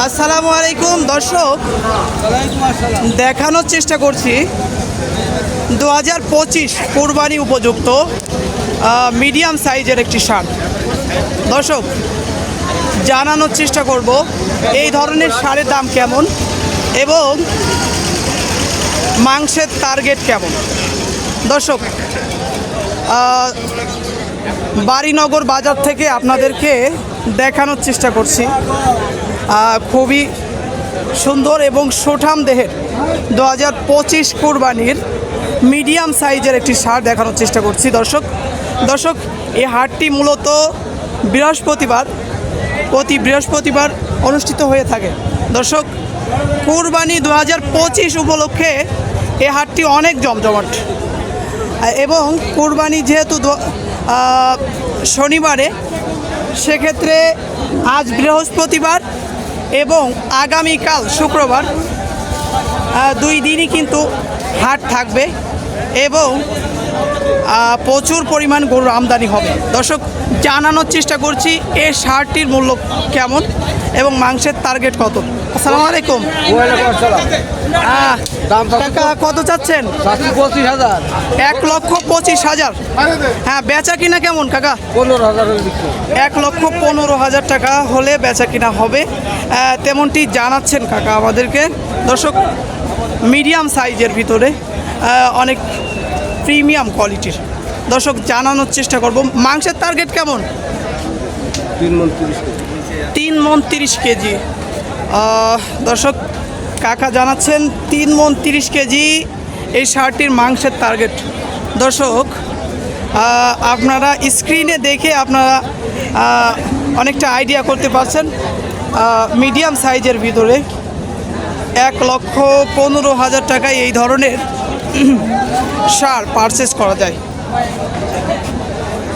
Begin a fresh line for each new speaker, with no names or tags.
আসসালামু আলাইকুম দর্শক, দেখানোর চেষ্টা করছি 2025 কোরবানি উপযুক্ত মিডিয়াম সাইজের একটি শার্ট। দর্শক, জানানোর চেষ্টা করব এই ধরনের শাড়ির দাম কেমন এবং মাংসের টার্গেট কেমন। দর্শক, বাড়িনগর বাজার থেকে আপনাদেরকে দেখানোর চেষ্টা করছি খুবই সুন্দর এবং সুঠাম দেহের 2025 কোরবানির মিডিয়াম সাইজের একটি শার্ট দেখানোর চেষ্টা করছি। দর্শক, এই হাটটি মূলত প্রতি বৃহস্পতিবার অনুষ্ঠিত হয়ে থাকে। দর্শক, কোরবানি 2025 উপলক্ষে এই হাটটি অনেক জমজমাট এবং কোরবানি যেহেতু শনিবারে, সেক্ষেত্রে আজ বৃহস্পতিবার এবং আগামীকাল শুক্রবার দুই দিনই কিন্তু হাট থাকবে এবং প্রচুর পরিমাণ গরুর আমদানি হবে। দর্শক, জানানোর চেষ্টা করছি এই শার্টটির মূল্য কেমন এবং মাংসের টার্গেট কত। আসসালামু আলাইকুম। কাকা, কত চাচ্ছেন? 1,25,000। হ্যাঁ, বেচা কিনা কেমন কাকা? 1,15,000 টাকা হলে বেচা কিনা হবে, তেমনটি জানাচ্ছেন কাকা আমাদেরকে। দর্শক, মিডিয়াম সাইজের ভিতরে অনেক প্রিমিয়াম কোয়ালিটির। দর্শক, জানানোর চেষ্টা করব মাংসের টার্গেট কেমন। 3 মণ 30 কেজি। দর্শক, কাকা জানাচ্ছেন 3 মণ 30 কেজি এই শার্টটির মাংসের টার্গেট। দর্শক, আপনারা স্ক্রিনে দেখে আপনারা অনেকটা আইডিয়া করতে পারছেন মিডিয়াম সাইজের ভিতরে 1,15,000 টাকায় এই ধরনের শার্ট পারচেস করা যায়।